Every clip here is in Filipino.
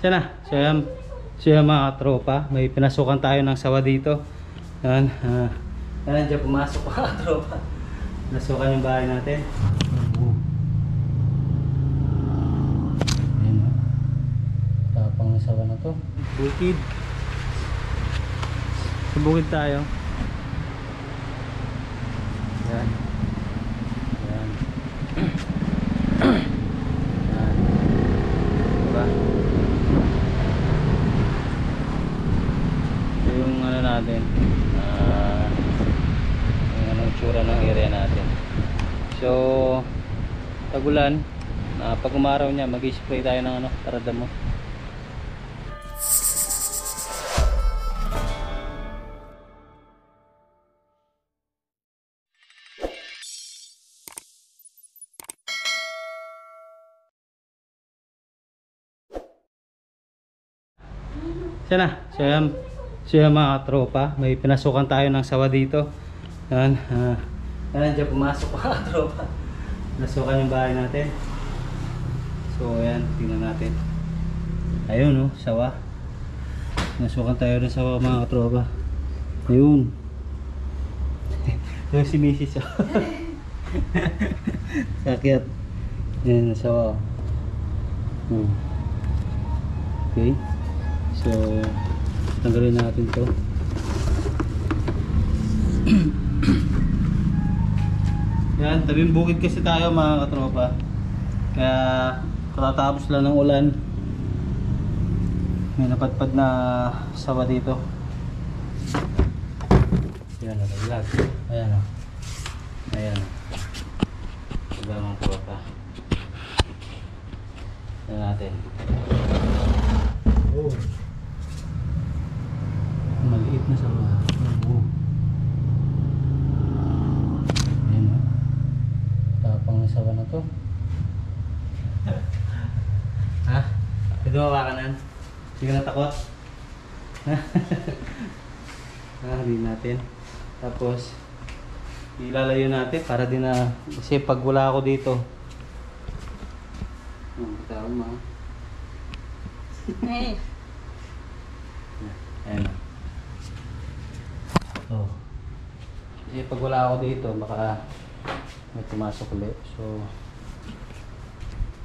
Siya na. Siya mga tropa. May pinasukan tayo ng sawa dito. Yan. Nandiyan pumasok mga tropa. Pinasukan yung bahay natin. Ayan o. Tapang ng sawa na to. Bukid. Sa bukid tayo. Yan. Yan. Yan. Diba? Ito yung ano natin. Yung anong tsura ng area natin. So, tagulan. Pag umaraw niya, mag-spray tayo ng ano, taradamo. Siya na. Siya mga tropa. May pinasukan tayo ng sawa dito. Yan. Nandiyan pumasok mga tropa. Pinasukan yung bahay natin. So ayan, tingnan natin. Ayun o, sawa. Pinasukan tayo ng sawa mga tropa. Ayun. Yung si Mrs. Sakyat. Yan, sawa. Okay. So, tanggalin natin to. Yan, tabing bukid kasi tayo mga katropa. Kaya katatapos lang ng ulan. May napadpad na sawa dito. Yan na, vlog. Ayan o. Ayan o. Diba mga katropa. Yan natin. Oh. Maliit na sawa. Ayan o. Tapang na sawa na to. Ha? Pwede mawakanan? Hindi ka natakot? Hindi natin. Tapos ilalayo natin para din na, kasi pag wala ako dito. Bitaw mo. Eh. Ayan. Oh. Kasi pag wala ako dito, baka may pumasok ulit. So,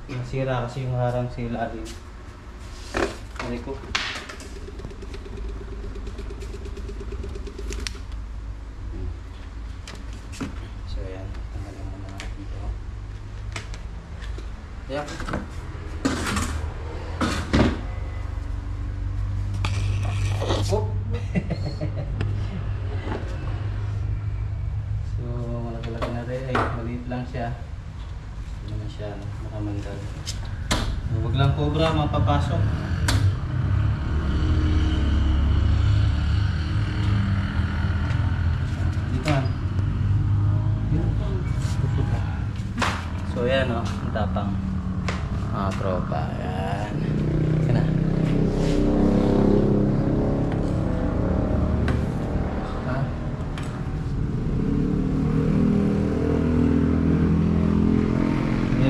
nasira kasi yung harang sa ilalim. Ano ko? So, ayan. Tanggalin mo na natin ito. Ayan. Oh. So, malaki-laki natin. Ay, maliit lang siya. Hindi naman siya nakamandag. Huwag lang cobra, mapapasok. Dito man. So, yan o. Ang tapang. Tropa. Yan. Yan na.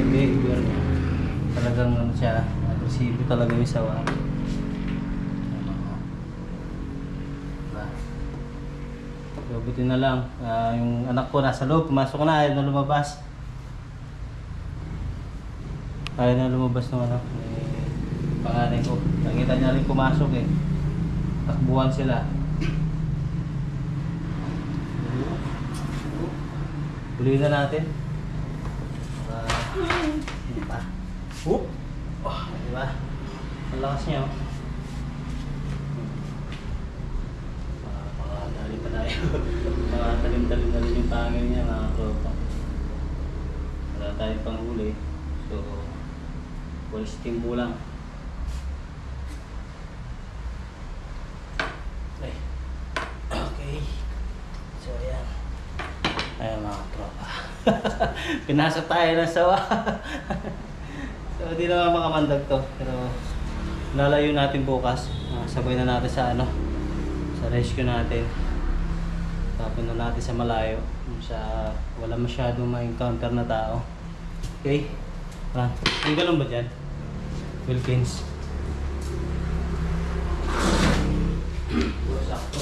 Behavior niya talagang ano siya, agresibo talaga yung sawa. So, buti na lang yung anak ko nasa loob, pumasok na, ayaw na lumabas. Ayaw na lumabas ng anak panganay ko. Nakita niya rin pumasok eh, takbuhan sila. Tuloy na natin. Diba? Oh, diba? Ang lakas niya oh. Dali pa tayo. Talim-talim yung pangil niya mga tropa. Wala tayong panghuli. So, full steam po lang. Okay. So, ayan. Ayan mga tropa. Pinasok tayo ng sawa. So, hindi naman makamandag to. Pero, lalayo natin bukas. Sabay na natin sa ano, sa rescue natin. Tapon na natin sa malayo. Sa wala masyadong ma-encounter na tao. Okay? Yung galon ba dyan? Wilkins. Puro sakto.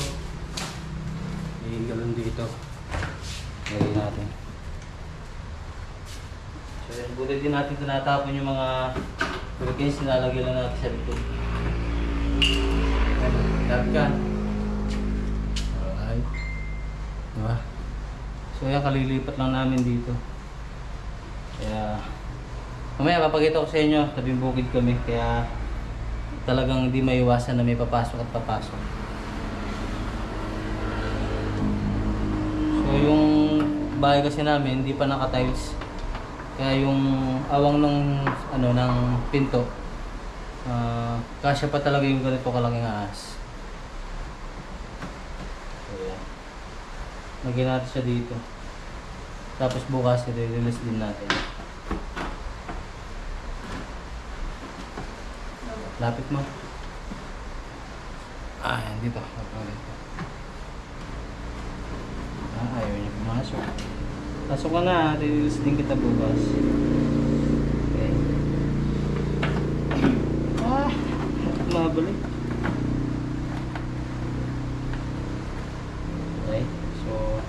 May galon dito. Lagay natin. So yan, buti din natin tinatapon yung mga hurricanes, nilalagay lang natin sa likod. Lahat ka. Alright. Diba? So yan, kalilipat lang namin dito. Kaya mamaya papakita ko sa inyo, tabing bukid kami. Kaya talagang hindi maiwasan na may papasok at papasok. So yung bahay kasi namin hindi pa naka-tiles. Kaya yung awang ng ano ng pinto, kasya pa talaga yung ganito kalaking ahas. So yan. Lagyan natin siya dito. Tapos bukas i-release din natin. Lapit mo. Yan dito. Ayaw niya pumasok. Pasok ka na, release din kita bukas. Okay. Mabalik. Okay, so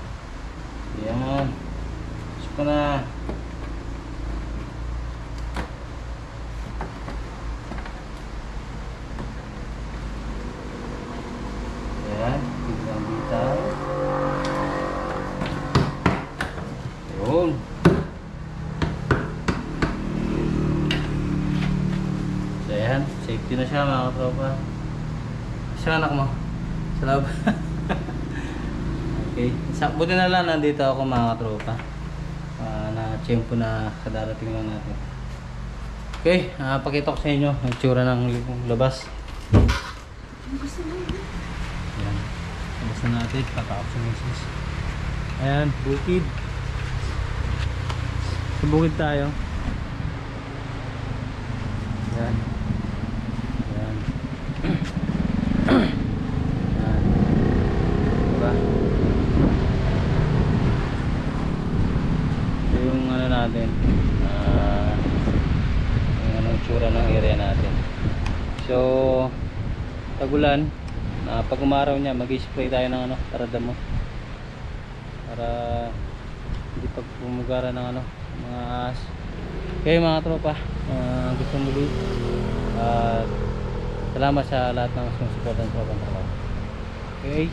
yan. Pasok ka na. Yan, tignan dito. Yun. So yan, safety na siya mga katropa. Saan anak mo? Sa loob. Okay, buti na lang nandito ako mga katropa. Na tiyempo na kadarating lang natin. Okay, pakita ko sa inyo ang tsura ng labas. Ayan, labas na natin, patapos yung misis. Ayan, bukid. Sa bukid tayo. Ayan. Ayan. Ayan. Diba? Ito yung ano natin. Yung anong tsura ng area natin. So, tagulan. Pag umaraw niya, mag-spray tayo ng ano, taradamo. Para hindi pag pumugara ng ano, mga ahas. Okay mga tropa, gusto muli. Salamat sa lahat ng sumusuportan sa pagtrabaho. Okay.